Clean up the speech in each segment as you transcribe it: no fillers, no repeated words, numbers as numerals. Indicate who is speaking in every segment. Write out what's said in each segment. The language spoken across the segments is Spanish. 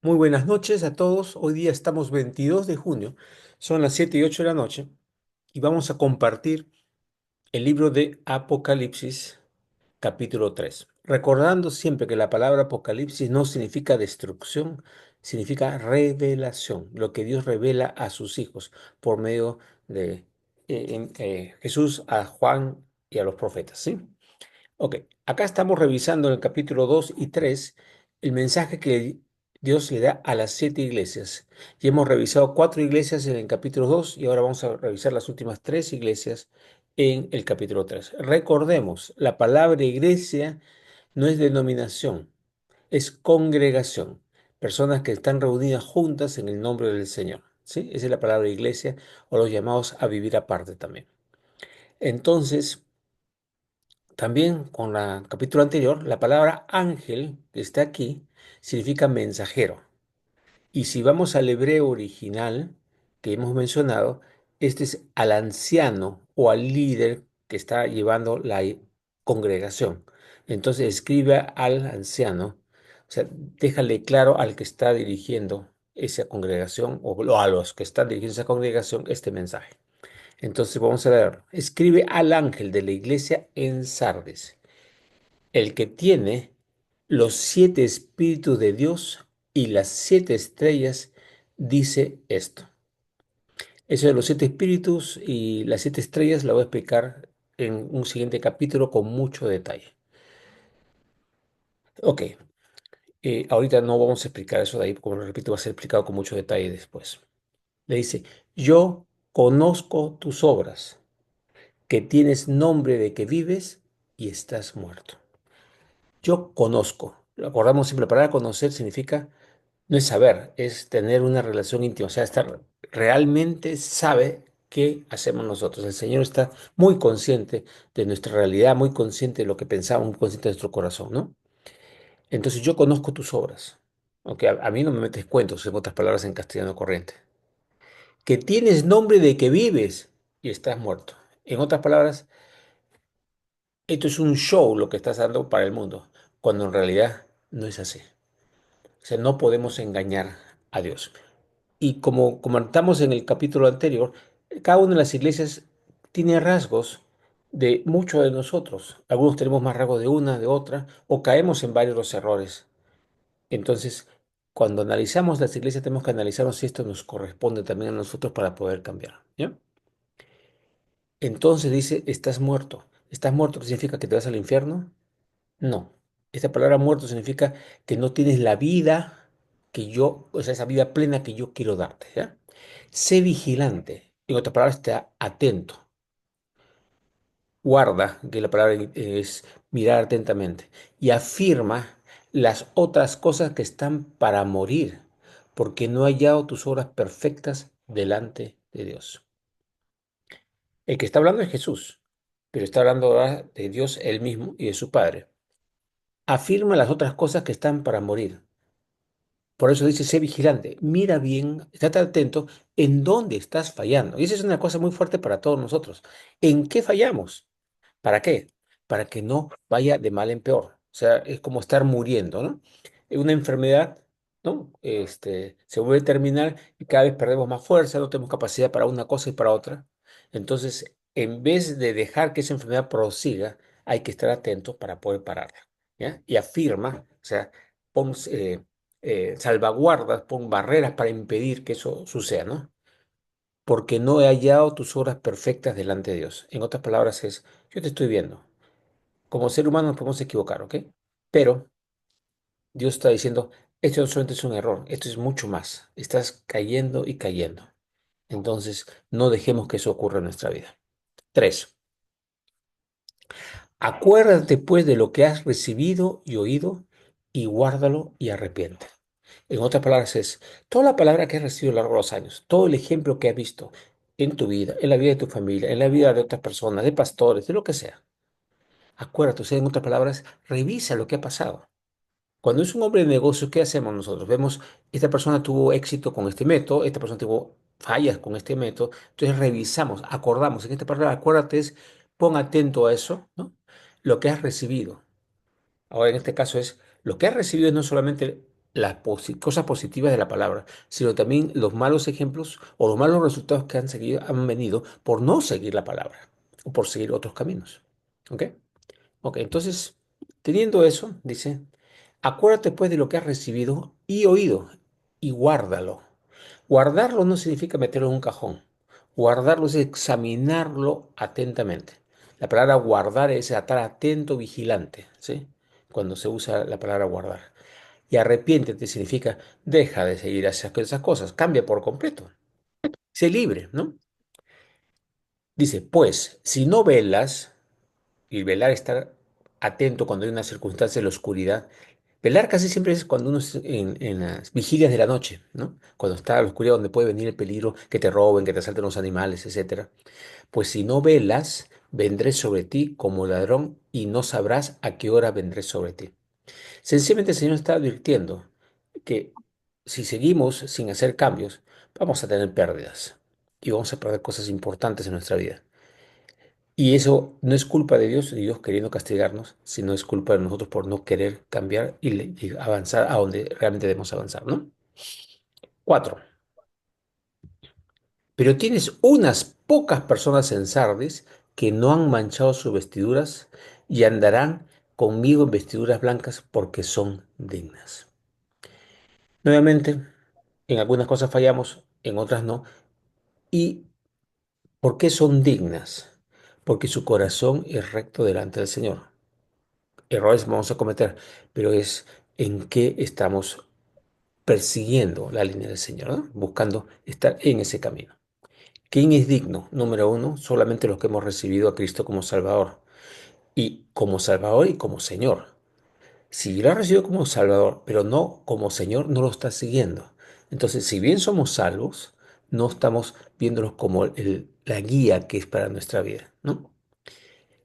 Speaker 1: Muy buenas noches a todos. Hoy día estamos 22 de junio, son las 7:08 de la noche y vamos a compartir el libro de Apocalipsis, capítulo 3. Recordando siempre que la palabra Apocalipsis no significa destrucción, significa revelación, lo que Dios revela a sus hijos por medio de Jesús a Juan y a los profetas, ¿sí? Ok, acá estamos revisando en el capítulo 2 y 3 el mensaje que Dios le da a las 7 iglesias. Y hemos revisado 4 iglesias en el capítulo 2 y ahora vamos a revisar las últimas 3 iglesias en el capítulo 3. Recordemos, la palabra iglesia no es denominación, es congregación. Personas que están reunidas juntas en el nombre del Señor. ¿Sí? Esa es la palabra iglesia o los llamados a vivir aparte también. Entonces, también con el capítulo anterior, la palabra ángel que está aquí significa mensajero. Y si vamos al hebreo original que hemos mencionado, este es al anciano o al líder que está llevando la congregación. Entonces escribe al anciano, o sea, déjale claro al que está dirigiendo esa congregación o a los que están dirigiendo esa congregación este mensaje. Entonces vamos a ver, escribe al ángel de la iglesia en Sardes, el que tiene los 7 espíritus de Dios y las 7 estrellas, dice esto. Eso de los 7 espíritus y las 7 estrellas lo voy a explicar en un siguiente capítulo con mucho detalle. Ok, ahorita no vamos a explicar eso de ahí, como lo repito, va a ser explicado con mucho detalle después. Le dice, yo conozco tus obras, que tienes nombre de que vives y estás muerto. Yo conozco. Acordamos siempre, la palabra conocer significa, no es saber, es tener una relación íntima, o sea, estar realmente sabe qué hacemos nosotros. El Señor está muy consciente de nuestra realidad, muy consciente de lo que pensamos, muy consciente de nuestro corazón, ¿no? Entonces yo conozco tus obras, aunque a mí no me metes cuentos, en otras palabras en castellano corriente. Que tienes nombre de que vives y estás muerto. En otras palabras, esto es un show lo que estás dando para el mundo, cuando en realidad no es así. O sea, no podemos engañar a Dios. Y como comentamos en el capítulo anterior, cada una de las iglesias tiene rasgos de muchos de nosotros. Algunos tenemos más rasgos de una, de otra, o caemos en varios de los errores. Entonces, cuando analizamos las iglesias, tenemos que analizarnos si esto nos corresponde también a nosotros para poder cambiar. ¿Ya? Entonces dice, estás muerto. ¿Estás muerto qué significa que te vas al infierno? No. Esta palabra muerto significa que no tienes la vida que yo, o sea, esa vida plena que yo quiero darte, ¿ya? Sé vigilante. En otras palabras, está atento. Guarda, que la palabra es mirar atentamente. Y afirma las otras cosas que están para morir, porque no he hallado tus obras perfectas delante de Dios. El que está hablando es Jesús, pero está hablando ahora de Dios él mismo y de su Padre. Afirma las otras cosas que están para morir. Por eso dice, sé vigilante, mira bien, estate atento en dónde estás fallando. Y esa es una cosa muy fuerte para todos nosotros. ¿En qué fallamos? ¿Para qué? Para que no vaya de mal en peor. O sea, es como estar muriendo, ¿no? Una enfermedad, ¿no? Se vuelve terminal y cada vez perdemos más fuerza, no tenemos capacidad para una cosa y para otra. Entonces, en vez de dejar que esa enfermedad prosiga, hay que estar atentos para poder pararla, ¿ya? Y afirma, o sea, pon salvaguardas, pon barreras para impedir que eso suceda, ¿no? Porque no he hallado tus obras perfectas delante de Dios. En otras palabras es, yo te estoy viendo. Como ser humano nos podemos equivocar, ¿ok? Pero Dios está diciendo, esto no solamente es un error, esto es mucho más. Estás cayendo y cayendo. Entonces, no dejemos que eso ocurra en nuestra vida. 3. Acuérdate pues de lo que has recibido y oído y guárdalo y arrepiente. En otras palabras es, toda la palabra que has recibido a lo largo de los años, todo el ejemplo que has visto en tu vida, en la vida de tu familia, en la vida de otras personas, de pastores, de lo que sea. Acuérdate, o sea, en otras palabras, revisa lo que ha pasado. Cuando es un hombre de negocio, ¿qué hacemos nosotros? Vemos, esta persona tuvo éxito con este método, esta persona tuvo fallas con este método, entonces revisamos, acordamos. En esta palabra, acuérdate es, pon atento a eso, ¿no? Lo que has recibido. Ahora, en este caso es, lo que has recibido es no solamente las cosas positivas de la palabra, sino también los malos ejemplos o los malos resultados que han venido por no seguir la palabra o por seguir otros caminos. ¿Ok? Ok, entonces, teniendo eso, dice, acuérdate pues de lo que has recibido y oído y guárdalo. Guardarlo no significa meterlo en un cajón. Guardarlo es examinarlo atentamente. La palabra guardar es estar atento, vigilante, ¿sí? Cuando se usa la palabra guardar. Y arrepiéntete significa deja de seguir esas cosas, cambia por completo. Sé libre, ¿no? Dice, pues, si no velas, y velar estar atento cuando hay una circunstancia de la oscuridad. Velar casi siempre es cuando uno es en las vigilias de la noche, ¿no? Cuando está a la oscuridad donde puede venir el peligro, que te roben, que te asalten los animales, etcétera. Pues si no velas, vendré sobre ti como ladrón y no sabrás a qué hora vendré sobre ti. Sencillamente el Señor está advirtiendo que si seguimos sin hacer cambios, vamos a tener pérdidas y vamos a perder cosas importantes en nuestra vida. Y eso no es culpa de Dios, ni Dios queriendo castigarnos, sino es culpa de nosotros por no querer cambiar y avanzar a donde realmente debemos avanzar, ¿no? Cuatro. Pero tienes unas pocas personas en Sardis que no han manchado sus vestiduras y andarán conmigo en vestiduras blancas porque son dignas. Nuevamente, en algunas cosas fallamos, en otras no. ¿Y por qué son dignas? Porque su corazón es recto delante del Señor. Errores vamos a cometer, pero es en qué estamos persiguiendo la línea del Señor, ¿no? Buscando estar en ese camino. ¿Quién es digno? Número uno, solamente los que hemos recibido a Cristo como Salvador. Y como Salvador y como Señor. Si lo has recibido como Salvador, pero no como Señor, no lo estás siguiendo. Entonces, si bien somos salvos, no estamos viéndolos como la guía que es para nuestra vida, ¿no?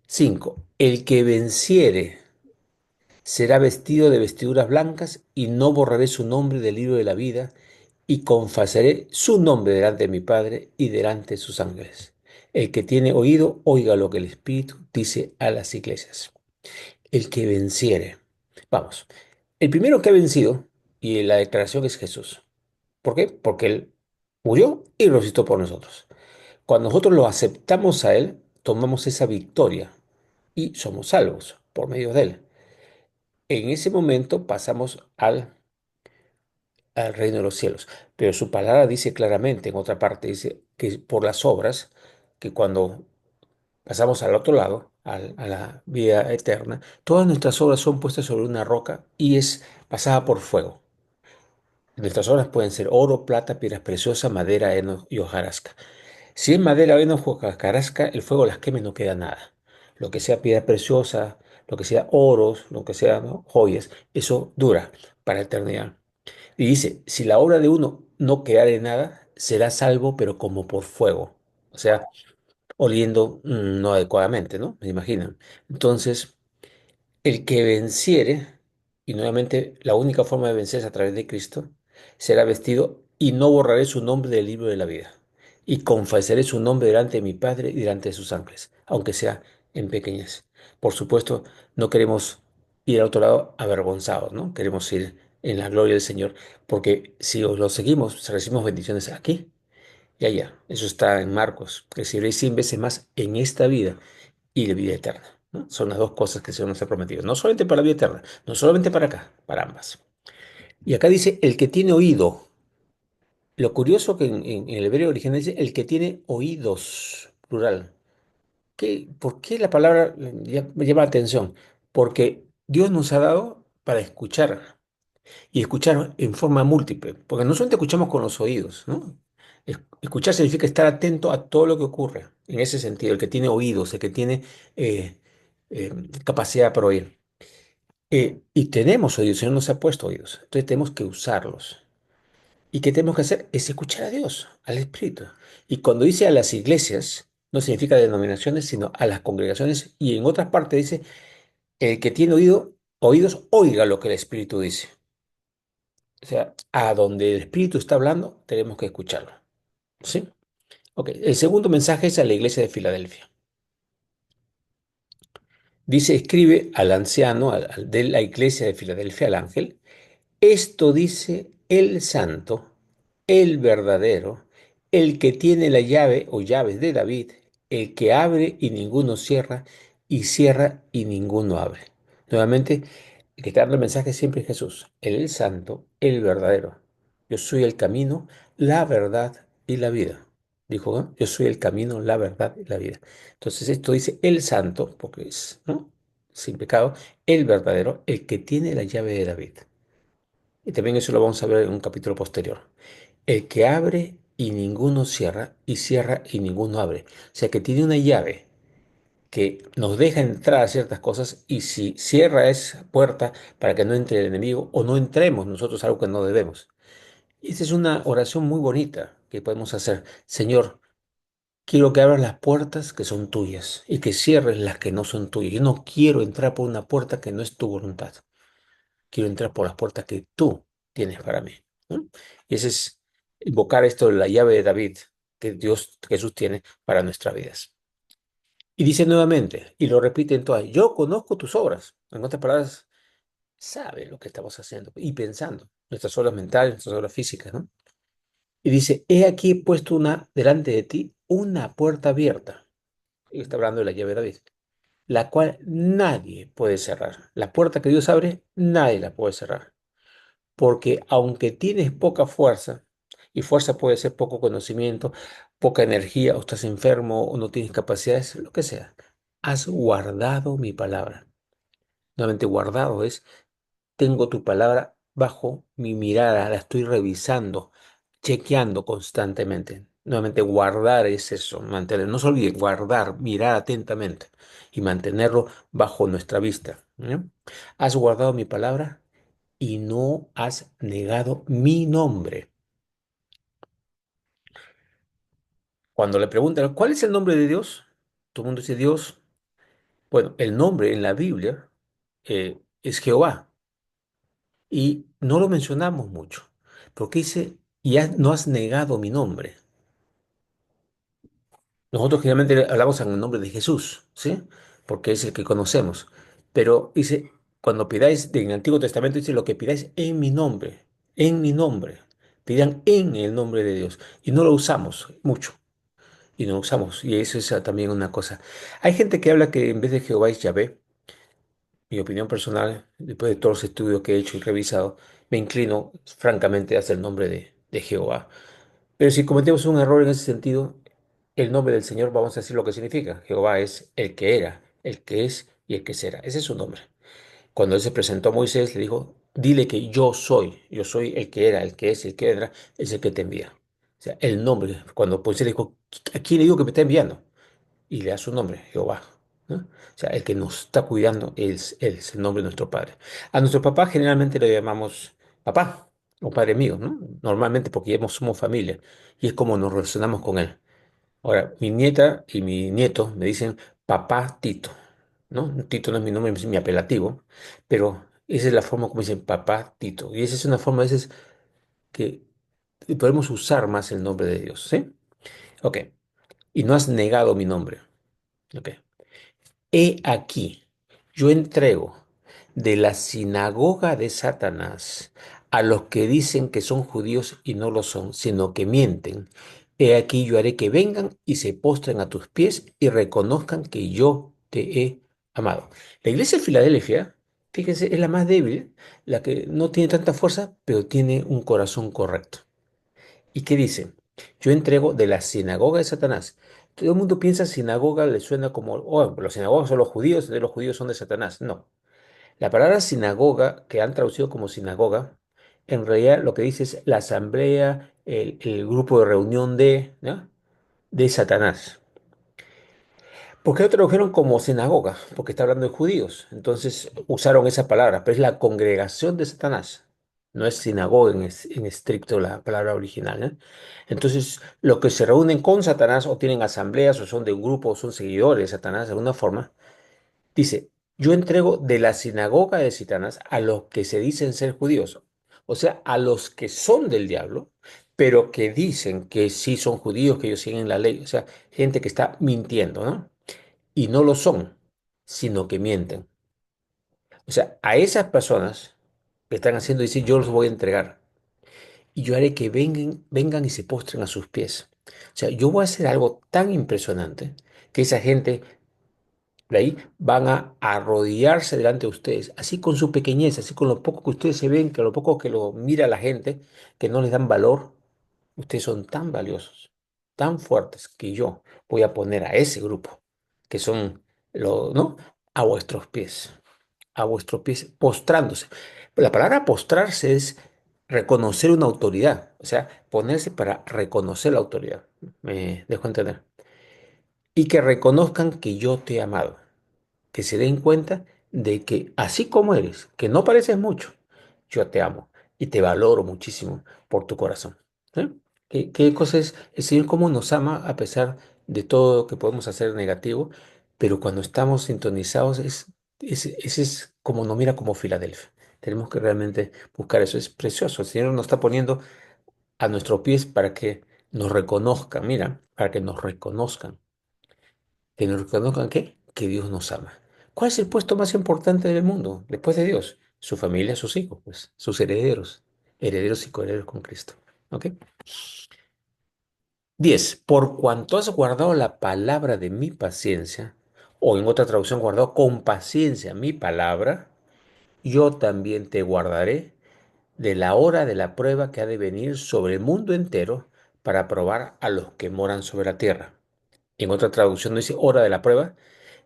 Speaker 1: Cinco, el que venciere será vestido de vestiduras blancas y no borraré su nombre del libro de la vida y confesaré su nombre delante de mi Padre y delante de sus ángeles. El que tiene oído, oiga lo que el Espíritu dice a las iglesias. El que venciere. Vamos, el primero que ha vencido, y la declaración es Jesús. ¿Por qué? Porque Él murió y resucitó por nosotros. Cuando nosotros lo aceptamos a Él, tomamos esa victoria y somos salvos por medio de Él. En ese momento pasamos al reino de los cielos. Pero su palabra dice claramente, en otra parte, dice que por las obras, que cuando pasamos al otro lado, a la vida eterna, todas nuestras obras son puestas sobre una roca y es pasada por fuego. Nuestras obras pueden ser oro, plata, piedras preciosas, madera, heno y hojarasca. Si es madera, heno o hojarasca, el fuego las quema y no queda nada. Lo que sea piedra preciosa, lo que sea oros, lo que sea, ¿no?, joyas, eso dura para la eternidad. Y dice, si la obra de uno no quedare nada, será salvo, pero como por fuego. O sea, oliendo no adecuadamente, ¿no? Me imagino. Entonces, el que venciere, y nuevamente la única forma de vencer es a través de Cristo, será vestido y no borraré su nombre del libro de la vida. Y confesaré su nombre delante de mi Padre y delante de sus ángeles, aunque sea en pequeñez. Por supuesto, no queremos ir al otro lado avergonzados, ¿no? Queremos ir en la gloria del Señor, porque si os lo seguimos, recibimos bendiciones aquí y allá. Eso está en Marcos. Recibiréis 100 veces más en esta vida y de vida eterna, ¿no? Son las dos cosas que el Señor nos ha prometido. No solamente para la vida eterna, no solamente para acá, para ambas. Y acá dice, el que tiene oído. Lo curioso que en el hebreo original dice, el que tiene oídos, plural. ¿Por qué la palabra me llama la atención? Porque Dios nos ha dado para escuchar y escuchar en forma múltiple, porque no solamente escuchamos con los oídos, ¿no? Escuchar significa estar atento a todo lo que ocurre. En ese sentido, el que tiene oídos, el que tiene eh, eh, capacidad para oír. Y tenemos oídos, el Señor nos ha puesto oídos, entonces tenemos que usarlos. ¿Y qué tenemos que hacer? Es escuchar a Dios, al Espíritu. Y cuando dice a las iglesias, no significa denominaciones, sino a las congregaciones. Y en otras partes dice, el que tiene oídos, oiga lo que el Espíritu dice. O sea, a donde el Espíritu está hablando, tenemos que escucharlo. ¿Sí? Ok, el segundo mensaje es a la iglesia de Filadelfia. Dice, escribe al anciano de la iglesia de Filadelfia, al ángel, Esto dice el santo, el verdadero, el que tiene la llave o llaves de David, el que abre y ninguno cierra, y cierra y ninguno abre. Nuevamente, el que está dando el mensaje siempre es Jesús, el santo, el verdadero. Yo soy el camino, la verdad y la vida. Dijo, ¿no? Yo soy el camino, la verdad y la vida. Entonces esto dice el santo, porque es, ¿no? Sin pecado, el verdadero, el que tiene la llave de David. Y también eso lo vamos a ver en un capítulo posterior. El que abre y ninguno cierra, y cierra y ninguno abre. O sea que tiene una llave que nos deja entrar a ciertas cosas y si cierra esa puerta para que no entre el enemigo o no entremos nosotros a algo que no debemos. Y esa es una oración muy bonita que podemos hacer. Señor, quiero que abras las puertas que son tuyas y que cierres las que no son tuyas. Yo no quiero entrar por una puerta que no es tu voluntad. Quiero entrar por las puertas que tú tienes para mí, ¿no? Y ese es invocar esto de la llave de David que Dios, Jesús tiene para nuestras vidas. Y dice nuevamente, y lo repite en todas, yo conozco tus obras. En otras palabras, sabe lo que estamos haciendo y pensando, nuestras obras mentales, nuestras obras físicas, ¿no? Y dice, he aquí puesto una delante de ti, una puerta abierta. Y está hablando de la llave de David, la cual nadie puede cerrar. La puerta que Dios abre, nadie la puede cerrar. Porque aunque tienes poca fuerza, y fuerza puede ser poco conocimiento, poca energía, o estás enfermo, o no tienes capacidades, lo que sea, has guardado mi palabra. Nuevamente, guardado es, tengo tu palabra bajo mi mirada, la estoy revisando, chequeando constantemente. Nuevamente, guardar es eso, mantener, no se olviden, guardar, mirar atentamente y mantenerlo bajo nuestra vista. ¿No? Has guardado mi palabra y no has negado mi nombre. Cuando le preguntan, ¿cuál es el nombre de Dios? Todo el mundo dice Dios. Bueno, el nombre en la Biblia es Jehová y no lo mencionamos mucho, porque dice, no has negado mi nombre. Nosotros generalmente hablamos en el nombre de Jesús, ¿sí? Porque es el que conocemos. Pero dice, cuando pidáis, en el Antiguo Testamento dice, lo que pidáis en mi nombre, pidan en el nombre de Dios. Y no lo usamos mucho. Y no usamos. Y eso es también una cosa. Hay gente que habla que en vez de Jehová es Yahvé. Mi opinión personal, después de todos los estudios que he hecho y revisado, me inclino francamente hacia el nombre de Jehová. Pero si cometemos un error en ese sentido, el nombre del Señor vamos a decir lo que significa. Jehová es el que era, el que es y el que será. Ese es su nombre. Cuando él se presentó a Moisés, le dijo, dile que yo soy el que era, el que es, el que vendrá, es el que te envía. O sea, el nombre, cuando Moisés le dijo, ¿a quién le digo que me está enviando? Y le da su nombre, Jehová, ¿no? O sea, el que nos está cuidando es el nombre de nuestro Padre. A nuestro papá generalmente le llamamos papá o padre mío, ¿no? Normalmente porque ya somos familia y es como nos relacionamos con él. Ahora, mi nieta y mi nieto me dicen papá Tito, ¿no? Tito no es mi nombre, es mi apelativo, pero esa es la forma como dicen papá Tito. Y esa es una forma a veces que podemos usar más el nombre de Dios, ¿sí? Ok. Y no has negado mi nombre. Ok. He aquí, yo entrego de la sinagoga de Satanás a los que dicen que son judíos y no lo son, sino que mienten. He aquí, yo haré que vengan y se postren a tus pies y reconozcan que yo te he amado. La iglesia de Filadelfia, fíjense, es la más débil, la que no tiene tanta fuerza, pero tiene un corazón correcto. ¿Y qué dice? Yo entrego de la sinagoga de Satanás. Todo el mundo piensa sinagoga, le suena como, oh, los sinagogas son los judíos, entonces los judíos son de Satanás. No. La palabra sinagoga, que han traducido como sinagoga, en realidad lo que dice es la asamblea, el grupo de reunión ¿no? de Satanás. ¿Por qué lo tradujeron como sinagoga? Porque está hablando de judíos. Entonces usaron esa palabra, pero es la congregación de Satanás. No es sinagoga en estricto la palabra original, ¿eh? Entonces, los que se reúnen con Satanás o tienen asambleas o son de un grupo o son seguidores de Satanás de alguna forma, dice, yo entrego de la sinagoga de Satanás a los que se dicen ser judíos. O sea, a los que son del diablo, pero que dicen que sí son judíos, que ellos siguen la ley. O sea, gente que está mintiendo, ¿no? Y no lo son, sino que mienten. O sea, a esas personas que están haciendo, dice, yo los voy a entregar y yo haré que vengan y se postren a sus pies. O sea, yo voy a hacer algo tan impresionante que esa gente de ahí van a arrodillarse delante de ustedes, así con su pequeñez, así con lo poco que ustedes se ven, que lo poco que lo mira la gente, que no les dan valor. Ustedes son tan valiosos, tan fuertes, que yo voy a poner a ese grupo, que son los, ¿no? A vuestros pies, a vuestros pies, postrándose. La palabra postrarse es reconocer una autoridad, o sea, ponerse para reconocer la autoridad. Me dejo entender. Y que reconozcan que yo te he amado, que se den cuenta de que así como eres, que no pareces mucho, yo te amo y te valoro muchísimo por tu corazón. ¿Sí? ¿Qué cosa es el Señor cómo nos ama a pesar de todo lo que podemos hacer negativo? Pero cuando estamos sintonizados, ese es como nos mira como Filadelfia. Tenemos que realmente buscar eso. Es precioso. El Señor nos está poniendo a nuestros pies para que nos reconozcan. Mira, para que nos reconozcan. ¿Que nos reconozcan qué? Que Dios nos ama. ¿Cuál es el puesto más importante del mundo después de Dios? Su familia, sus hijos, pues, sus herederos, herederos y coherederos con Cristo. ¿Ok? 10. Por cuanto has guardado la palabra de mi paciencia, o en otra traducción, guardado con paciencia mi palabra, yo también te guardaré de la hora de la prueba que ha de venir sobre el mundo entero para probar a los que moran sobre la tierra. En otra traducción no dice hora de la prueba,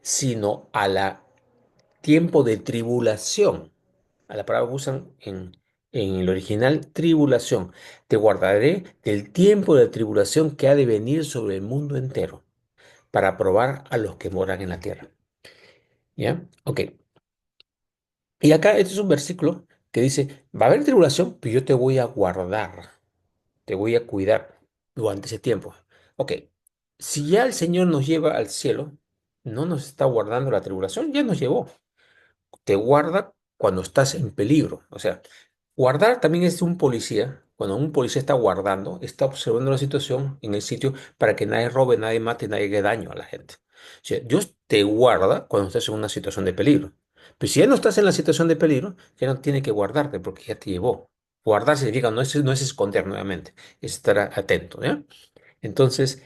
Speaker 1: sino a la tiempo de tribulación. A la palabra que usan en el original, tribulación. Te guardaré del tiempo de tribulación que ha de venir sobre el mundo entero para probar a los que moran en la tierra. ¿Ya? Ok. Y acá este es un versículo que dice, va a haber tribulación, pero yo te voy a guardar, te voy a cuidar durante ese tiempo. Ok. Si ya el Señor nos lleva al cielo, no nos está guardando la tribulación, ya nos llevó. Te guarda cuando estás en peligro. O sea, guardar también es un policía. Cuando un policía está guardando, está observando la situación en el sitio para que nadie robe, nadie mate, nadie haga daño a la gente. O sea, Dios te guarda cuando estás en una situación de peligro. Pero si ya no estás en la situación de peligro, ya no tiene que guardarte porque ya te llevó. Guardar significa no es esconder nuevamente, es estar atento, ¿ya? Entonces,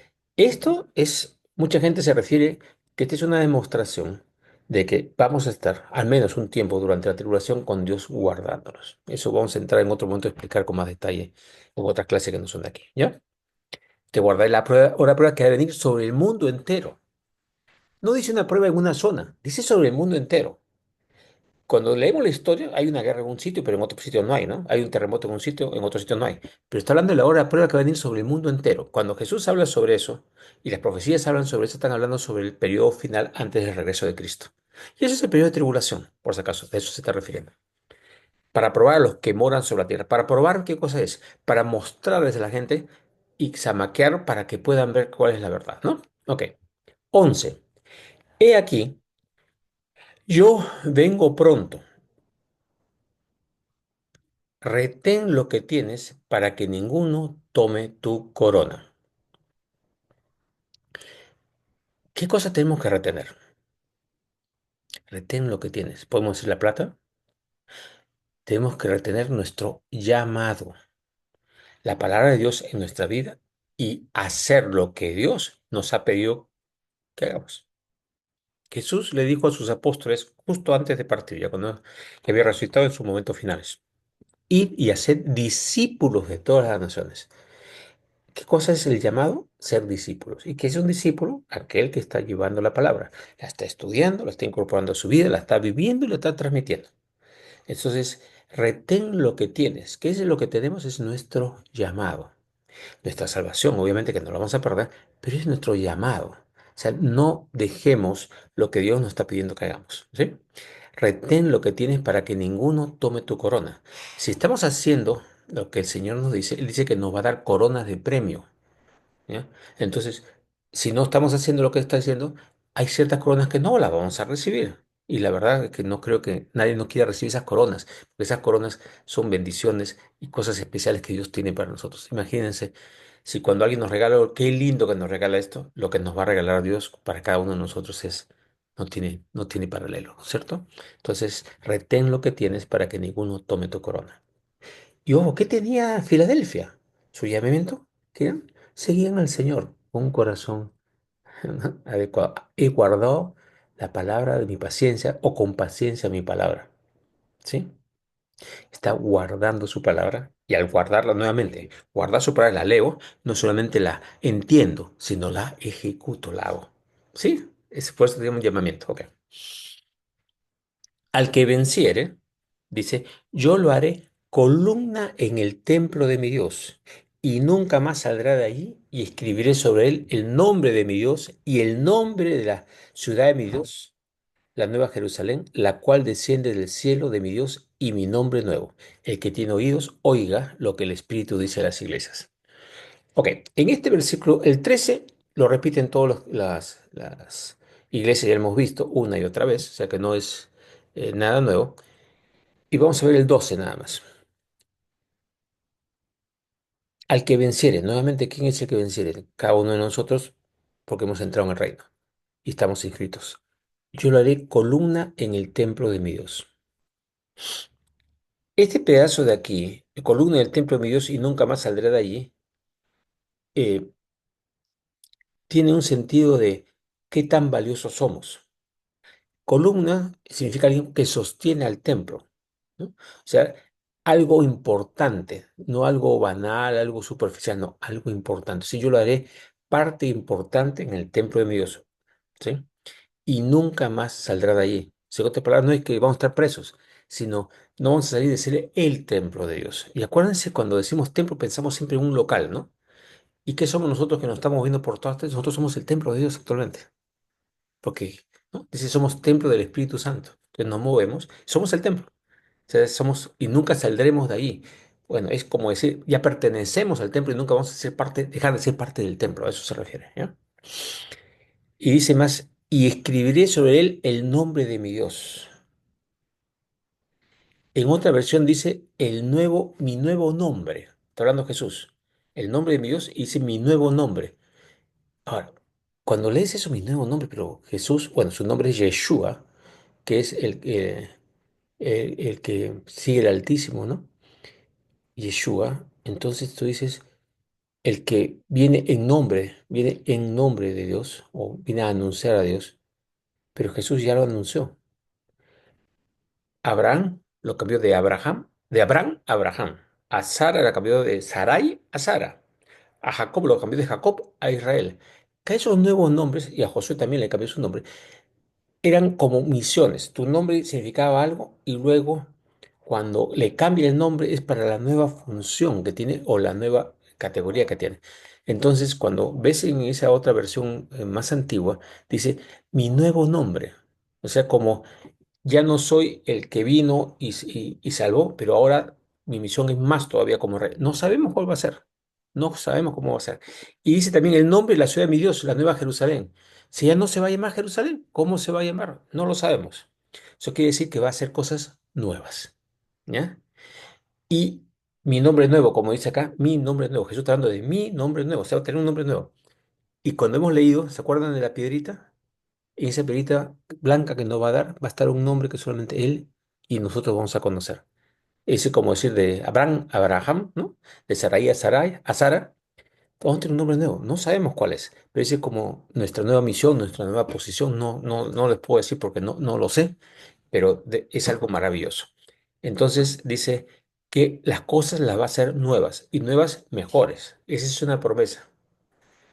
Speaker 1: mucha gente se refiere que esta es una demostración de que vamos a estar al menos un tiempo durante la tribulación con Dios guardándonos. Eso vamos a entrar en otro momento a explicar con más detalle en otras clases que no son de aquí, ¿ya? Te guardaré la prueba, una prueba que ha de venir sobre el mundo entero. No dice una prueba en una zona, dice sobre el mundo entero. Cuando leemos la historia, hay una guerra en un sitio, pero en otro sitio no hay, ¿no? Hay un terremoto en un sitio, en otro sitio no hay. Pero está hablando de la hora de prueba que va a venir sobre el mundo entero. Cuando Jesús habla sobre eso, y las profecías hablan sobre eso, están hablando sobre el periodo final antes del regreso de Cristo. Y ese es el periodo de tribulación, por si acaso, de eso se está refiriendo. Para probar a los que moran sobre la tierra. ¿Para probar qué cosa es? Para mostrarles a la gente y zamaquear para que puedan ver cuál es la verdad, ¿no? Ok. 11. He aquí, yo vengo pronto. Retén lo que tienes para que ninguno tome tu corona. ¿Qué cosa tenemos que retener? Retén lo que tienes. ¿Podemos decir la plata? Tenemos que retener nuestro llamado, la palabra de Dios en nuestra vida y hacer lo que Dios nos ha pedido que hagamos. Jesús le dijo a sus apóstoles justo antes de partir, ya cuando había resucitado en sus momentos finales, id y haced discípulos de todas las naciones. ¿Qué cosa es el llamado? Ser discípulos. ¿Y qué es un discípulo? Aquel que está llevando la palabra. La está estudiando, la está incorporando a su vida, la está viviendo y la está transmitiendo. Entonces, retén lo que tienes. ¿Qué es lo que tenemos? Es nuestro llamado. Nuestra salvación, obviamente que no la vamos a perder, pero es nuestro llamado. O sea, no dejemos lo que Dios nos está pidiendo que hagamos. ¿Sí? Retén lo que tienes para que ninguno tome tu corona. Si estamos haciendo lo que el Señor nos dice, Él dice que nos va a dar coronas de premio. ¿Ya? Entonces, si no estamos haciendo lo que está diciendo, hay ciertas coronas que no las vamos a recibir. Y la verdad es que no creo que nadie no quiera recibir esas coronas, porque esas coronas son bendiciones y cosas especiales que Dios tiene para nosotros. Imagínense, si cuando alguien nos regala, algo, qué lindo que nos regala esto, lo que nos va a regalar Dios para cada uno de nosotros es no tiene paralelo, ¿cierto? Entonces, retén lo que tienes para que ninguno tome tu corona. Y ojo, ¿qué tenía Filadelfia? Su llamamiento, ¿qué era? Seguían al Señor con un corazón adecuado. Y guardó la palabra de mi paciencia o con paciencia mi palabra. ¿Sí? Está guardando su palabra y al guardarla nuevamente, guardar su palabra la leo, no solamente la entiendo, sino la ejecuto, la hago. ¿Sí? Es por eso tenemos un llamamiento. Ok. Al que venciere, dice, yo lo haré columna en el templo de mi Dios y nunca más saldrá de allí y escribiré sobre él el nombre de mi Dios y el nombre de la ciudad de mi Dios, la nueva Jerusalén, la cual desciende del cielo de mi Dios y mi nombre nuevo. El que tiene oídos, oiga lo que el Espíritu dice a las iglesias. Ok, en este versículo, el 13 lo repiten todas las iglesias, ya lo hemos visto una y otra vez, o sea que no es nada nuevo. Y vamos a ver el 12 nada más. Al que venciere, nuevamente, ¿quién es el que venciere? Cada uno de nosotros, porque hemos entrado en el reino y estamos inscritos. Yo lo haré columna en el templo de mi Dios. Este pedazo de aquí, columna del templo de mi Dios y nunca más saldré de allí, eh, tiene un sentido de qué tan valiosos somos. Columna significa alguien que sostiene al templo, ¿no? O sea, algo importante, no algo banal, algo superficial, no, algo importante. Si yo lo haré parte importante en el templo de mi Dios, ¿sí? Y nunca más saldrá de allí. Según otras palabras, no es que vamos a estar presos, sino no vamos a salir de ser el templo de Dios. Y acuérdense, cuando decimos templo, pensamos siempre en un local, ¿no? ¿Y qué somos nosotros que nos estamos viendo por todas partes? Nosotros somos el templo de Dios actualmente. Porque, ¿no? Dice, somos templo del Espíritu Santo. Entonces nos movemos, somos el templo. O sea, somos y nunca saldremos de ahí. Bueno, es como decir, ya pertenecemos al templo y nunca vamos a ser parte, dejar de ser parte del templo. A eso se refiere, ¿ya? Y dice más, y escribiré sobre él el nombre de mi Dios. En otra versión dice mi nuevo nombre. Está hablando Jesús. El nombre de mi Dios y dice mi nuevo nombre. Ahora, cuando lees eso, mi nuevo nombre, pero Jesús, bueno, su nombre es Yeshua, que es el que sigue el Altísimo, ¿no? Yeshua. Entonces tú dices, el que viene en nombre de Dios, o viene a anunciar a Dios, pero Jesús ya lo anunció. Abraham lo cambió de Abraham, de Abraham a Abraham. A Sara la cambió de Sarai a Sara. A Jacob lo cambió de Jacob a Israel. Que esos nuevos nombres, y a Josué también le cambió su nombre, eran como misiones. Tu nombre significaba algo y luego cuando le cambia el nombre es para la nueva función que tiene o la nueva categoría que tiene. Entonces, cuando ves en esa otra versión más antigua, dice mi nuevo nombre. O sea, como ya no soy el que vino y salvó, pero ahora mi misión es más todavía como rey. No sabemos cuál va a ser. No sabemos cómo va a ser. Y dice también el nombre de la ciudad de mi Dios, la Nueva Jerusalén. Si ya no se va a llamar Jerusalén, ¿cómo se va a llamar? No lo sabemos. Eso quiere decir que va a hacer cosas nuevas. ¿Ya? Y mi nombre nuevo, como dice acá, mi nombre nuevo. Jesús está hablando de mi nombre nuevo, o sea, va a tener un nombre nuevo. Y cuando hemos leído, ¿se acuerdan de la piedrita? En esa perita blanca que nos va a dar, va a estar un nombre que solamente él y nosotros vamos a conocer. Es como decir de Abraham, a Abraham, ¿no? De Sarai a Sarai, a Sara. Vamos a tener un nombre nuevo. No sabemos cuál es, pero ese es como nuestra nueva misión, nuestra nueva posición. No les puedo decir porque no lo sé, pero es algo maravilloso. Entonces dice que las cosas las va a hacer nuevas y nuevas mejores. Esa es una promesa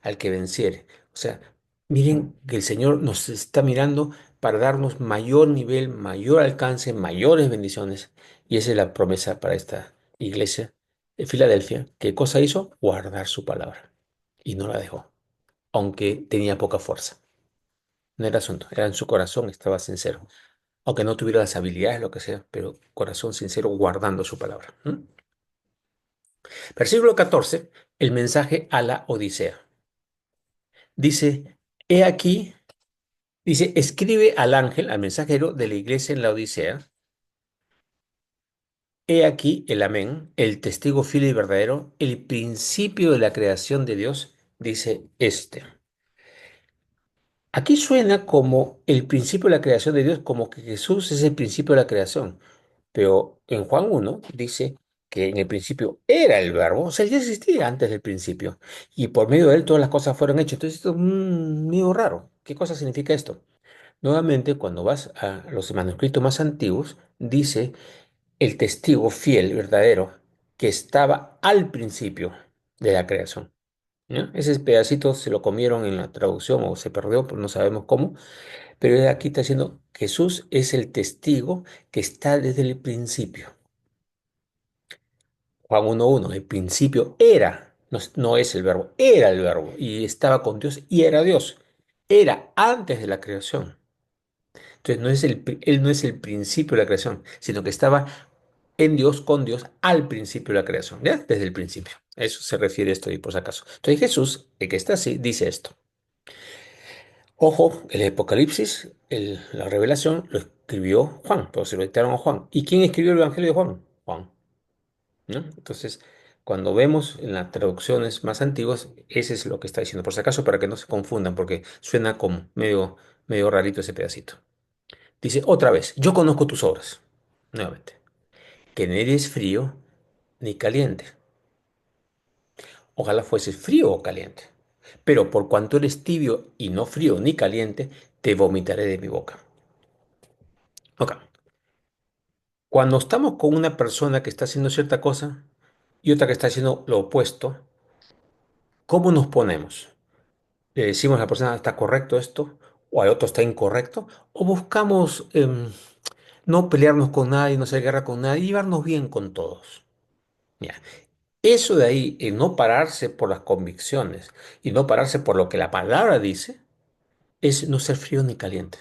Speaker 1: al que venciere. O sea, miren que el Señor nos está mirando para darnos mayor nivel, mayor alcance, mayores bendiciones. Y esa es la promesa para esta iglesia de Filadelfia. ¿Qué cosa hizo? Guardar su palabra. Y no la dejó, aunque tenía poca fuerza. No era asunto, era en su corazón, estaba sincero. Aunque no tuviera las habilidades, lo que sea, pero corazón sincero guardando su palabra. ¿Mm? Versículo 14, el mensaje a la Odisea. Dice, he aquí. Dice, escribe al ángel, al mensajero de la iglesia en la Odisea. He aquí el amén, el testigo fiel y verdadero, el principio de la creación de Dios, dice este. Aquí suena como el principio de la creación de Dios, como que Jesús es el principio de la creación. Pero en Juan 1 dice que en el principio era el verbo, o sea, ya existía antes del principio. Y por medio de él todas las cosas fueron hechas. Entonces, esto es medio raro. ¿Qué cosa significa esto? Nuevamente, cuando vas a los manuscritos más antiguos, dice el testigo fiel, verdadero, que estaba al principio de la creación. ¿Ya? Ese pedacito se lo comieron en la traducción o se perdió, pues no sabemos cómo, pero aquí está diciendo Jesús es el testigo que está desde el principio. Juan 1:1, el principio era, no, no es el verbo, era el verbo y estaba con Dios y era Dios. Era antes de la creación. Entonces él no es el principio de la creación, sino que estaba en Dios, con Dios, al principio de la creación, ¿ya? Desde el principio. A eso se refiere esto y por si acaso. Entonces Jesús, el que está así, dice esto. Ojo, el Apocalipsis, la revelación, lo escribió Juan, pero se lo dictaron a Juan. ¿Y quién escribió el Evangelio de Juan? Juan, ¿no? Entonces, cuando vemos en las traducciones más antiguas, ese es lo que está diciendo. Por si acaso, para que no se confundan, porque suena como medio rarito ese pedacito. Dice otra vez, yo conozco tus obras, nuevamente, que no eres frío ni caliente. Ojalá fueses frío o caliente. Pero por cuanto eres tibio y no frío ni caliente, te vomitaré de mi boca. Ok. Cuando estamos con una persona que está haciendo cierta cosa y otra que está haciendo lo opuesto, ¿cómo nos ponemos? ¿Le decimos a la persona está correcto esto? ¿O al otro está incorrecto? ¿O buscamos no pelearnos con nadie, no hacer guerra con nadie y llevarnos bien con todos? Ya. Eso de ahí, el no pararse por las convicciones y no pararse por lo que la palabra dice, es no ser frío ni caliente.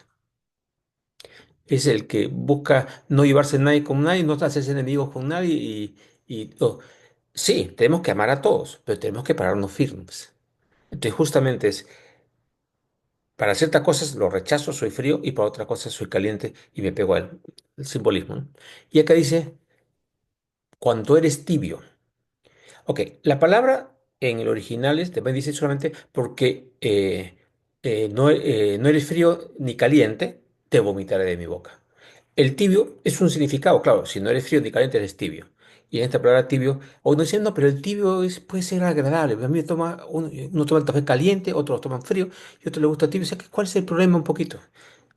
Speaker 1: Es el que busca no llevarse nadie con nadie, no hacerse enemigos con nadie y sí, tenemos que amar a todos, pero tenemos que pararnos firmes. Entonces, justamente es, para ciertas cosas lo rechazo, soy frío, y para otras cosas soy caliente y me pego al el simbolismo, ¿no? Y acá dice, cuando eres tibio. Ok, la palabra en el original también dice solamente porque no eres frío ni caliente, te vomitaré de mi boca. El tibio es un significado, claro, si no eres frío ni caliente, eres tibio. Y en esta palabra tibio, o no dicen, no, pero el tibio puede ser agradable. A mí me toma, uno toma el café caliente, otros lo toman frío, y otro le gusta tibio. O sea, ¿cuál es el problema un poquito?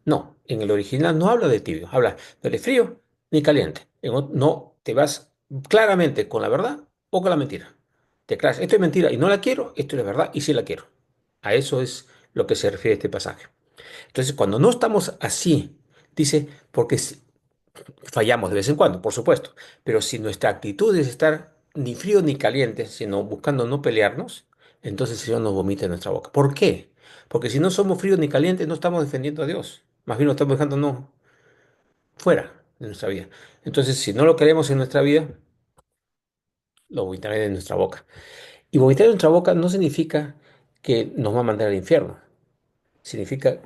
Speaker 1: No, en el original no habla de tibio, habla no eres frío ni caliente. No, te vas claramente con la verdad o con la mentira. Te declaras, esto es mentira y no la quiero, esto es la verdad y sí la quiero. A eso es lo que se refiere este pasaje. Entonces, cuando no estamos así, dice, porque fallamos de vez en cuando, por supuesto, pero si nuestra actitud es estar ni frío ni caliente, sino buscando no pelearnos, entonces el Señor nos vomita en nuestra boca. ¿Por qué? Porque si no somos fríos ni calientes, no estamos defendiendo a Dios. Más bien lo estamos dejando no fuera de nuestra vida. Entonces, si no lo queremos en nuestra vida, lo vomitaré de nuestra boca. Y vomitar en nuestra boca no significa que nos va a mandar al infierno. Significa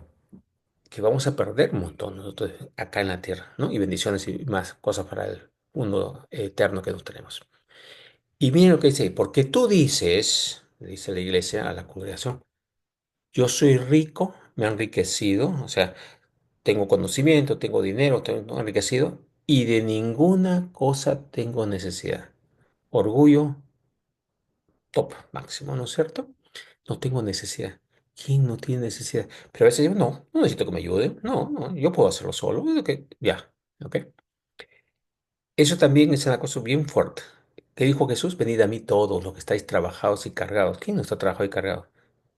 Speaker 1: que vamos a perder un montón nosotros acá en la tierra, ¿no? Y bendiciones y más cosas para el mundo eterno que nos tenemos. Y miren lo que dice, porque tú dices, dice la iglesia a la congregación, yo soy rico, me he enriquecido, o sea, tengo conocimiento, tengo dinero, tengo enriquecido, y de ninguna cosa tengo necesidad. Orgullo, top, máximo, ¿no es cierto? No tengo necesidad. ¿Quién no tiene necesidad? Pero a veces yo no necesito que me ayuden. No, yo puedo hacerlo solo. Ya, ¿ok? Eso también es una cosa bien fuerte. ¿Qué dijo Jesús? Venid a mí todos los que estáis trabajados y cargados. ¿Quién no está trabajado y cargado?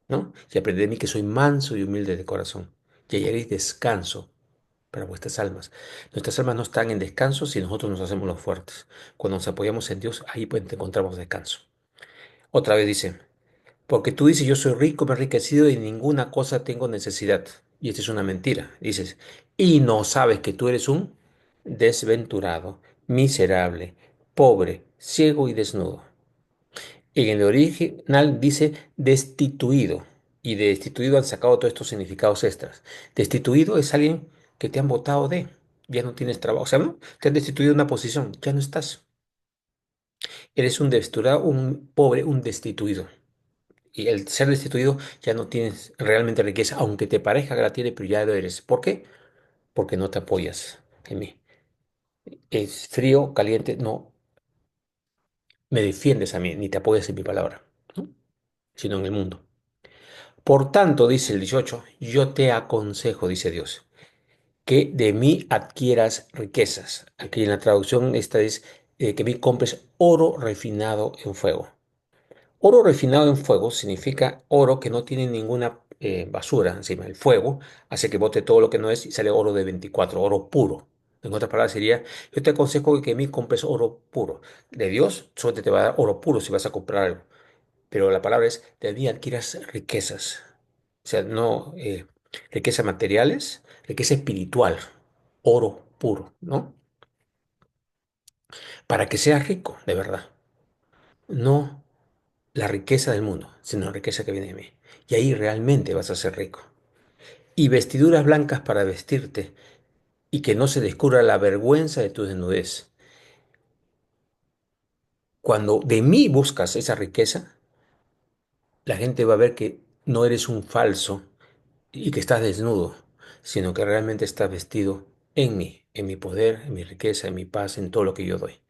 Speaker 1: ¿No? Y aprended de mí que soy manso y humilde de corazón. Y hallaréis descanso para vuestras almas. Nuestras almas no están en descanso si nosotros nos hacemos los fuertes. Cuando nos apoyamos en Dios, ahí pues encontramos descanso. Otra vez dice, porque tú dices, yo soy rico, me he enriquecido y ninguna cosa tengo necesidad. Y esta es una mentira. Dices, y no sabes que tú eres un desventurado, miserable, pobre, ciego y desnudo. En el original dice destituido. Y de destituido han sacado todos estos significados extras. Destituido es alguien que te han votado de. Ya no tienes trabajo. O sea, ¿no? Te han destituido de una posición. Ya no estás. Eres un desventurado, un pobre, un destituido. Y el ser destituido ya no tienes realmente riqueza, aunque te parezca que la tienes, pero ya lo eres. ¿Por qué? Porque no te apoyas en mí. Es frío, caliente, no me defiendes a mí, ni te apoyas en mi palabra, ¿no? Sino en el mundo. Por tanto, dice el 18, yo te aconsejo, dice Dios, que de mí adquieras riquezas. Aquí en la traducción esta es que me compres oro refinado en fuego. Oro refinado en fuego significa oro que no tiene ninguna basura encima. El fuego hace que bote todo lo que no es y sale oro de 24, oro puro. En otras palabras sería, yo te aconsejo que de mí compres oro puro. De Dios solo te va a dar oro puro si vas a comprar algo. Pero la palabra es, de mí adquieras riquezas. O sea, no riquezas materiales, riqueza espiritual, oro puro, ¿no? Para que seas rico, de verdad. No la riqueza del mundo, sino la riqueza que viene de mí. Y ahí realmente vas a ser rico. Y vestiduras blancas para vestirte, y que no se descubra la vergüenza de tu desnudez. Cuando de mí buscas esa riqueza, la gente va a ver que no eres un falso y que estás desnudo, sino que realmente estás vestido en mi poder, en mi riqueza, en mi paz, en todo lo que yo doy.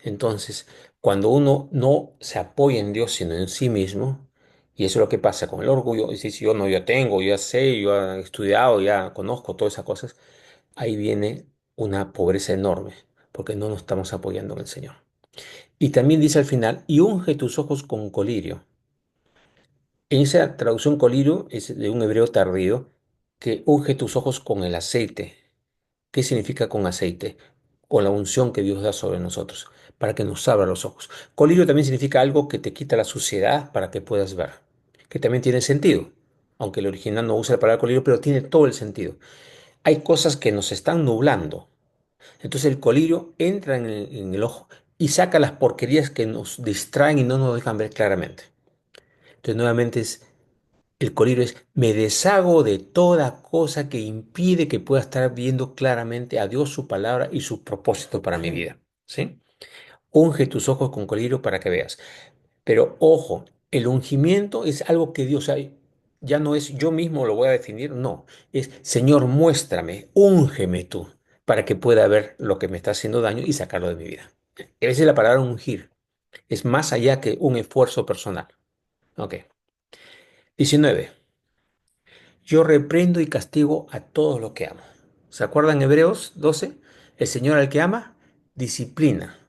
Speaker 1: Entonces, cuando uno no se apoya en Dios, sino en sí mismo, y eso es lo que pasa con el orgullo, y si yo no, yo tengo, yo ya sé, yo he estudiado, ya conozco todas esas cosas, ahí viene una pobreza enorme, porque no nos estamos apoyando en el Señor. Y también dice al final, y unge tus ojos con colirio. En esa traducción colirio es de un hebreo tardío que unge tus ojos con el aceite. ¿Qué significa con aceite? Con la unción que Dios da sobre nosotros, para que nos abra los ojos. Colirio también significa algo que te quita la suciedad para que puedas ver, que también tiene sentido, aunque el original no usa la palabra colirio, pero tiene todo el sentido. Hay cosas que nos están nublando. Entonces el colirio entra en el ojo y saca las porquerías que nos distraen y no nos dejan ver claramente. Entonces nuevamente el colirio es, me deshago de toda cosa que impide que pueda estar viendo claramente a Dios, su palabra y su propósito para mi vida. ¿Sí? Unge tus ojos con colirio para que veas. Pero ojo, el ungimiento es algo que Dios, ya no es yo mismo lo voy a definir, no. Es, Señor, muéstrame, úngeme tú, para que pueda ver lo que me está haciendo daño y sacarlo de mi vida. A veces la palabra ungir es más allá que un esfuerzo personal. Ok. 19. Yo reprendo y castigo a todos los que amo. ¿Se acuerdan Hebreos 12? El Señor al que ama, disciplina.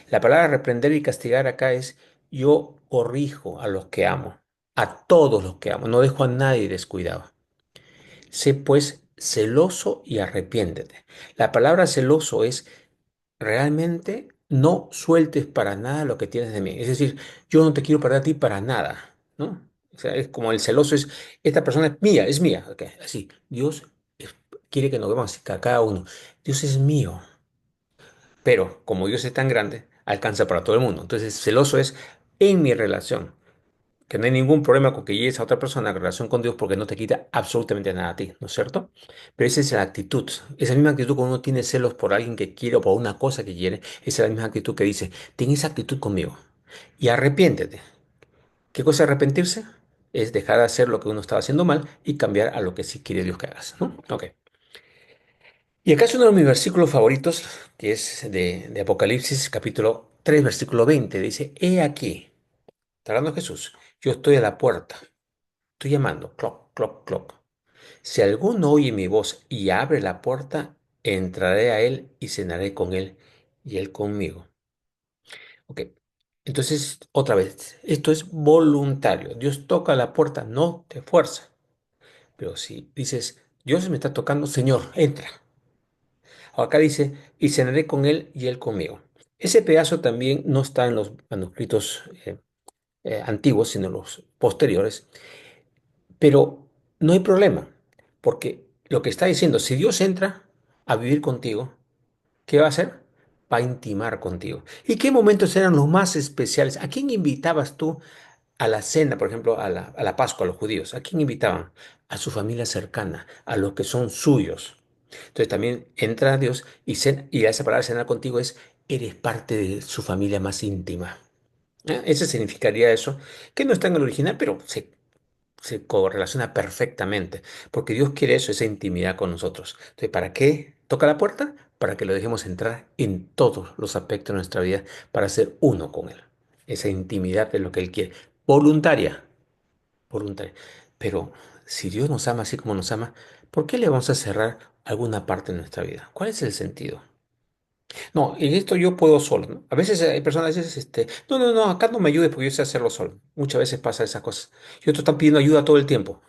Speaker 1: La palabra reprender y castigar acá es yo corrijo a los que amo, a todos los que amo, no dejo a nadie descuidado. Sé pues celoso y arrepiéntete. La palabra celoso es realmente no sueltes para nada lo que tienes de mí. Es decir, yo no te quiero perder a ti para nada, ¿no? O sea, es como el celoso es, esta persona es mía, ok, así. Quiere que nos vemos a cada uno. Dios es mío, pero como Dios es tan grande, alcanza para todo el mundo. Entonces, celoso es en mi relación, que no hay ningún problema con que llegues a otra persona en relación con Dios porque no te quita absolutamente nada a ti, ¿no es cierto? Pero esa es la actitud, esa misma actitud cuando uno tiene celos por alguien que quiere o por una cosa que quiere, esa es la misma actitud que dice, ten esa actitud conmigo y arrepiéntete. ¿Qué cosa es arrepentirse? Es dejar de hacer lo que uno estaba haciendo mal y cambiar a lo que sí quiere Dios que hagas, ¿no? Ok. Y acá es uno de mis versículos favoritos, que es de Apocalipsis, capítulo 3 versículo 20. Dice, he aquí, está hablando Jesús, yo estoy a la puerta. Estoy llamando, cloc, cloc, cloc. Si alguno oye mi voz y abre la puerta, entraré a él y cenaré con él y él conmigo. Ok. Entonces, otra vez, esto es voluntario. Dios toca la puerta, no te fuerza. Pero si dices, Dios me está tocando, Señor, entra. O acá dice, y cenaré con él y él conmigo. Ese pedazo también no está en los manuscritos antiguos, sino en los posteriores. Pero no hay problema, porque lo que está diciendo, si Dios entra a vivir contigo, ¿qué va a hacer? Va a intimar contigo. ¿Y qué momentos eran los más especiales? ¿A quién invitabas tú a la cena, por ejemplo, a la Pascua, a los judíos? ¿A quién invitaban? A su familia cercana, a los que son suyos. Entonces también entra Dios y esa palabra cenar contigo es, eres parte de su familia más íntima. Ese significaría eso, que no está en el original, pero se correlaciona perfectamente, porque Dios quiere eso, esa intimidad con nosotros. Entonces, ¿para qué toca la puerta? Para que lo dejemos entrar en todos los aspectos de nuestra vida, para ser uno con Él. Esa intimidad es lo que Él quiere. Voluntaria, voluntaria. Pero si Dios nos ama así como nos ama, ¿por qué le vamos a cerrar alguna parte de nuestra vida? ¿Cuál es el sentido? No, en esto yo puedo solo, ¿no? A veces hay personas, a veces, no, no, no, acá no me ayudes porque yo sé hacerlo solo. Muchas veces pasa esas cosas. Y otros están pidiendo ayuda todo el tiempo.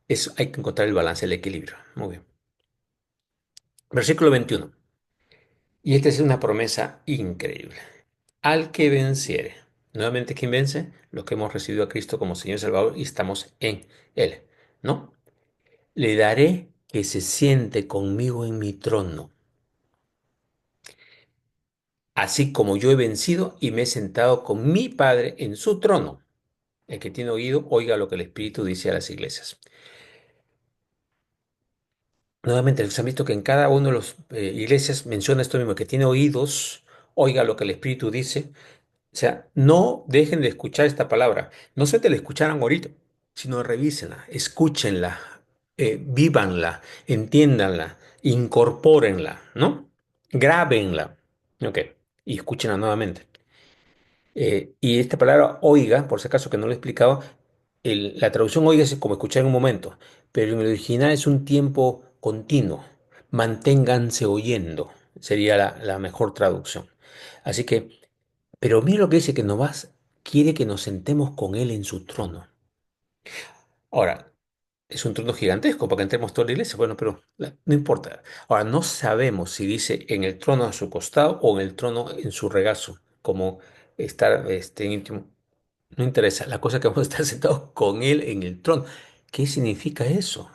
Speaker 1: Eso, hay que encontrar el balance, el equilibrio. Muy bien. Versículo 21. Y esta es una promesa increíble. Al que venciere. Nuevamente, ¿quién vence? Los que hemos recibido a Cristo como Señor y Salvador y estamos en Él, ¿no? Le daré que se siente conmigo en mi trono, así como yo he vencido y me he sentado con mi Padre en su trono. El que tiene oído, oiga lo que el Espíritu dice a las iglesias. Nuevamente, se han visto que en cada uno de las iglesias menciona esto mismo, el que tiene oídos, oiga lo que el Espíritu dice. O sea, no dejen de escuchar esta palabra. No se te la escucharan ahorita, sino revísenla, escúchenla, vívanla, entiéndanla, incorpórenla, ¿no? Grábenla. Ok, y escúchenla nuevamente. Y esta palabra oiga, por si acaso que no lo he explicado, la traducción oiga es como escuchar en un momento, pero en el original es un tiempo continuo. Manténganse oyendo, sería la mejor traducción. Así que, pero mira lo que dice que quiere que nos sentemos con Él en su trono. Ahora, es un trono gigantesco para que entremos toda la iglesia, bueno, pero no importa. Ahora, no sabemos si dice en el trono a su costado o en el trono en su regazo, como estar íntimo. No interesa, la cosa es que vamos a estar sentados con Él en el trono. ¿Qué significa eso?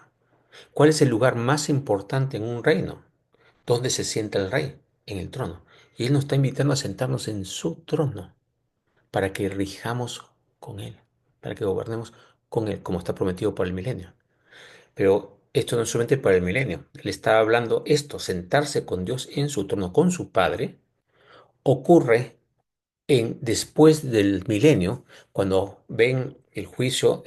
Speaker 1: ¿Cuál es el lugar más importante en un reino? ¿Dónde se sienta el rey? En el trono. Y Él nos está invitando a sentarnos en su trono para que rijamos con Él, para que gobernemos con Él, como está prometido por el milenio. Pero esto no es solamente para el milenio. Él está hablando esto, sentarse con Dios en su trono, con su Padre, ocurre después del milenio, cuando ven el juicio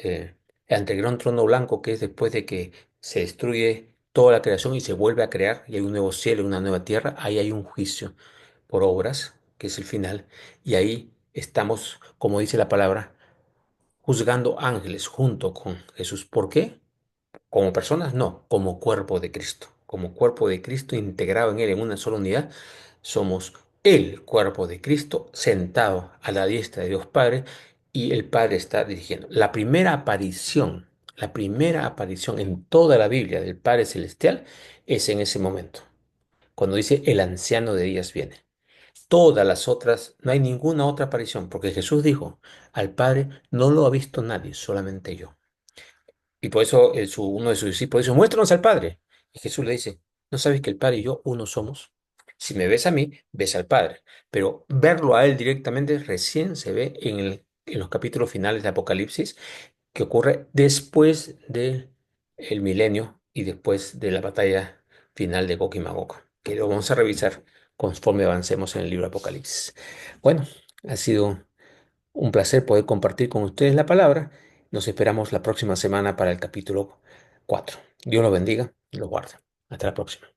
Speaker 1: ante el gran trono blanco, que es después de que se destruye toda la creación y se vuelve a crear, y hay un nuevo cielo y una nueva tierra, ahí hay un juicio por obras, que es el final, y ahí estamos, como dice la palabra, juzgando ángeles junto con Jesús. ¿Por qué? Como personas, no, como cuerpo de Cristo. Como cuerpo de Cristo integrado en Él en una sola unidad, somos el cuerpo de Cristo sentado a la diestra de Dios Padre y el Padre está dirigiendo. La primera aparición en toda la Biblia del Padre Celestial es en ese momento, cuando dice el anciano de días viene. Todas las otras, no hay ninguna otra aparición, porque Jesús dijo, al Padre no lo ha visto nadie, solamente yo. Y por eso uno de sus discípulos dice, muéstranos al Padre. Y Jesús le dice, ¿no sabes que el Padre y yo uno somos? Si me ves a mí, ves al Padre. Pero verlo a Él directamente recién se ve en los capítulos finales de Apocalipsis, que ocurre después del milenio y después de la batalla final de Gog y Magog, que lo vamos a revisar conforme avancemos en el libro de Apocalipsis. Bueno, ha sido un placer poder compartir con ustedes la palabra. Nos esperamos la próxima semana para el capítulo 4. Dios los bendiga y los guarde. Hasta la próxima.